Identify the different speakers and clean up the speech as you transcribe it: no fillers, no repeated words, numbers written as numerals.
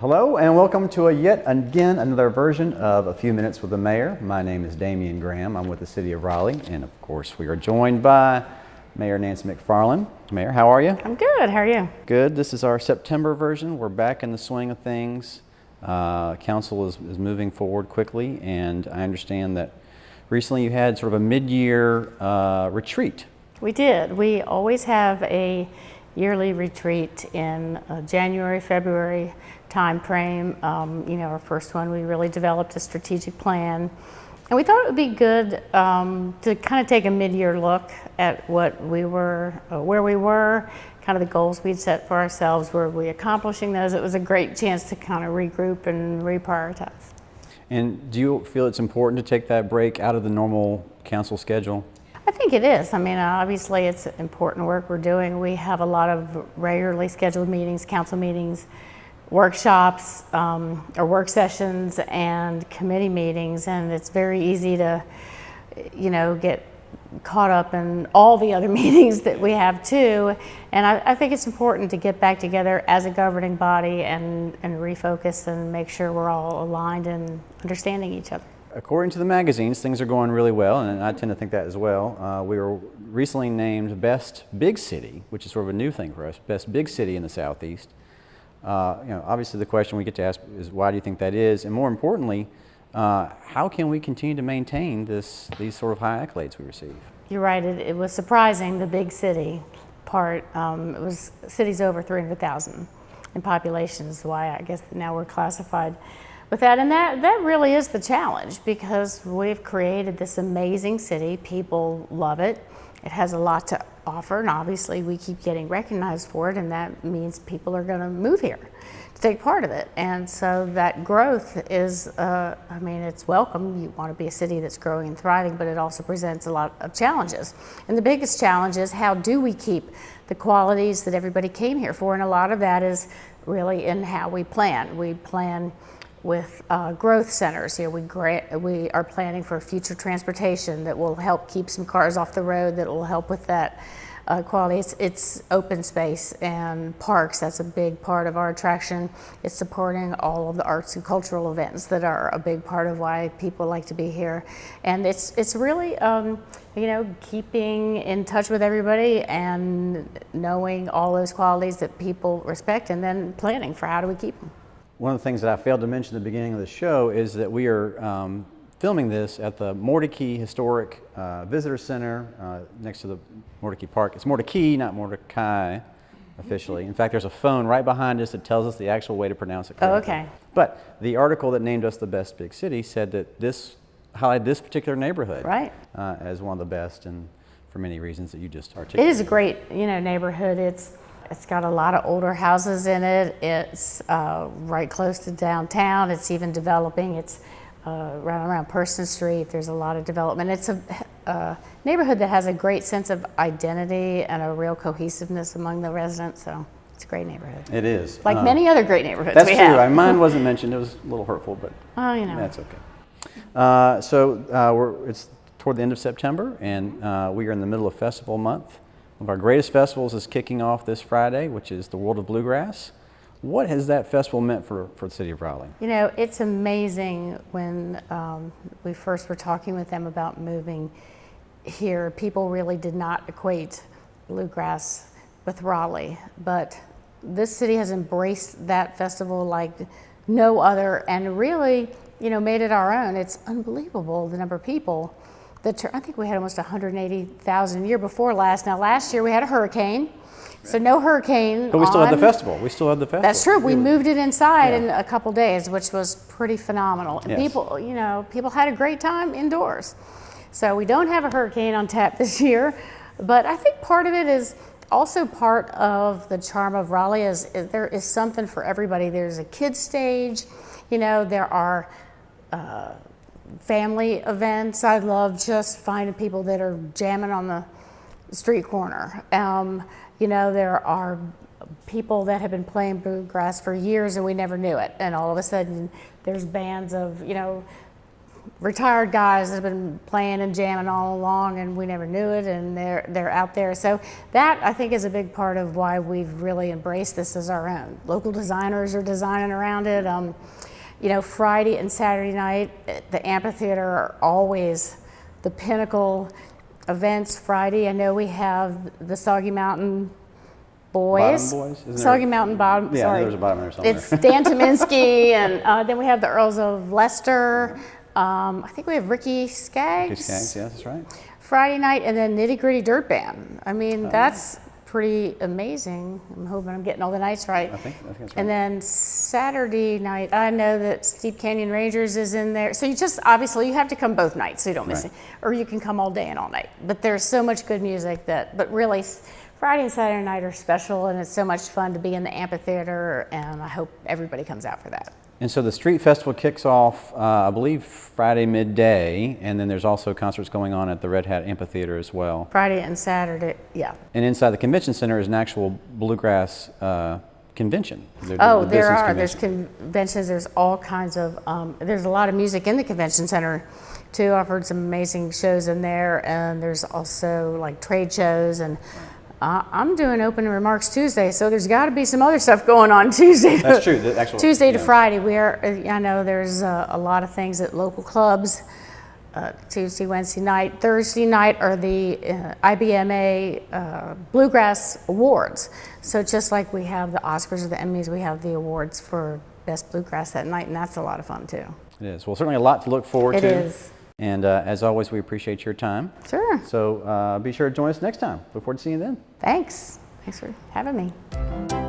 Speaker 1: Hello and welcome to yet again another version of A Few Minutes with the Mayor. My name is Damian Graham. I'm with the City of Raleigh, and of course we are joined by Mayor Nancy McFarland. Mayor, how are you?
Speaker 2: I'm good. How are you?
Speaker 1: Good. This is our September version. We're back in the swing of things. Council is moving forward quickly, and I understand that recently you had sort of a mid-year retreat.
Speaker 2: We did. We always have a yearly retreat in January, February time frame. Our first one, we really developed a strategic plan. And we thought it would be good to kind of take a mid-year look at what we were, where we were, kind of the goals we'd set for ourselves. Were we accomplishing those? It was a great chance to kind of regroup and reprioritize.
Speaker 1: And do you feel it's important to take that break out of the normal council schedule?
Speaker 2: I think it is. I mean, obviously it's important work we're doing. We have a lot of regularly scheduled meetings, council meetings, workshops, or work sessions and committee meetings, and it's very easy to, get caught up in all the other meetings that we have too. And I think it's important to get back together as a governing body and refocus and make sure we're all aligned and understanding each other.
Speaker 1: According to the magazines, things are going really well, and I tend to think that as well. We were recently named Best Big City, which is sort of a new thing for us, Best Big City in the Southeast. Obviously the question we get to ask is why do you think that is? And more importantly, how can we continue to maintain these sort of high accolades we receive?
Speaker 2: You're right, it was surprising, the big city part. It was cities over 300,000 in population is why I guess now we're classified with that. And that really is the challenge, because we've created this amazing city. People love it. It has a lot to offer, and obviously we keep getting recognized for it, and that means people are going to move here to take part of it. And so that growth is, it's welcome. You want to be a city that's growing and thriving, but it also presents a lot of challenges. And the biggest challenge is, how do we keep the qualities that everybody came here for? And a lot of that is really in how we plan. We plan with growth centers. We are planning for future transportation that will help keep some cars off the road, that will help with that quality. It's open space and parks. That's a big part of our attraction. It's supporting all of the arts and cultural events that are a big part of why people like to be here. And it's really keeping in touch with everybody and knowing all those qualities that people respect, and then planning for how do we keep them.
Speaker 1: One of the things that I failed to mention at the beginning of the show is that we are filming this at the Mordecai Historic Visitor Center next to the Mordecai Park. It's Mordecai, not Mordecai officially. In fact, there's a phone right behind us that tells us the actual way to pronounce it correctly.
Speaker 2: Oh, okay.
Speaker 1: But the article that named us the best big city said that this highlighted this particular neighborhood as one of the best, and for many reasons that you just articulated.
Speaker 2: It is a great neighborhood. It's got a lot of older houses in it. It's right close to downtown. It's even developing. It's right around Person Street. There's a lot of development. It's a neighborhood that has a great sense of identity and a real cohesiveness among the residents. So it's a great neighborhood.
Speaker 1: It is.
Speaker 2: Like many other great neighborhoods
Speaker 1: that's
Speaker 2: we
Speaker 1: true.
Speaker 2: have.
Speaker 1: Mine wasn't mentioned. It was a little hurtful, but that's okay. It's toward the end of September, and we are in the middle of festival month. One of our greatest festivals is kicking off this Friday, which is the World of Bluegrass. What has that festival meant for the city of Raleigh?
Speaker 2: It's amazing. When we first were talking with them about moving here, people really did not equate bluegrass with Raleigh. But this city has embraced that festival like no other, and really, made it our own. It's unbelievable the number of people. I think we had almost 180,000 the year before last. Now, last year we had a hurricane, so no hurricane.
Speaker 1: But we still had the festival.
Speaker 2: That's true. We moved it inside in a couple days, which was pretty phenomenal.
Speaker 1: Yes.
Speaker 2: People had a great time indoors. So we don't have a hurricane on tap this year, but I think part of it is also part of the charm of Raleigh is there is something for everybody. There's a kids stage, there are family events. I love just finding people that are jamming on the street corner. There are people that have been playing bluegrass for years and we never knew it. And all of a sudden there's bands of, retired guys that have been playing and jamming all along, and we never knew it, and they're out there. So that, I think, is a big part of why we've really embraced this as our own. Local designers are designing around it. You know, Friday and Saturday night at the amphitheater are always the pinnacle events. Friday, I know we have the Soggy Mountain Boys.
Speaker 1: Bottom Boys? Isn't
Speaker 2: Soggy
Speaker 1: there?
Speaker 2: Mountain Bottom.
Speaker 1: Yeah,
Speaker 2: sorry.
Speaker 1: there's a bottom there somewhere.
Speaker 2: It's Dan Tominski, and then we have the Earls of Leicester. I think we have Ricky Skaggs.
Speaker 1: Ricky Skaggs, yeah, that's right.
Speaker 2: Friday night, and then Nitty Gritty Dirt Band. I mean, that's pretty amazing. I'm hoping I'm getting all the nights right.
Speaker 1: I think that's right.
Speaker 2: And then Saturday night, I know that Steep Canyon Rangers is in there. So you just, obviously, you have to come both nights so you don't miss it. Or you can come all day and all night. But there's so much good music but really, Friday and Saturday night are special, and it's so much fun to be in the amphitheater, and I hope everybody comes out for that.
Speaker 1: And so the street festival kicks off, I believe, Friday midday, and then there's also concerts going on at the Red Hat Amphitheater as well.
Speaker 2: Friday and Saturday, yeah.
Speaker 1: And inside the convention center is an actual Bluegrass convention.
Speaker 2: There are. There's conventions. There's all kinds of. There's a lot of music in the convention center, too. I've heard some amazing shows in there, and there's also like trade shows and. I'm doing opening remarks Tuesday, so there's got to be some other stuff going on Tuesday.
Speaker 1: That's true. The actual,
Speaker 2: Tuesday to Friday, I know there's a lot of things at local clubs. Tuesday, Wednesday night, Thursday night are the IBMA Bluegrass Awards. So just like we have the Oscars or the Emmys, we have the awards for Best Bluegrass that night, and that's a lot of fun too.
Speaker 1: It is. Well, certainly a lot to look forward to.
Speaker 2: It is.
Speaker 1: And as always, we appreciate your time.
Speaker 2: Sure.
Speaker 1: So be sure to join us next time. Look forward to seeing you then.
Speaker 2: Thanks. Thanks for having me.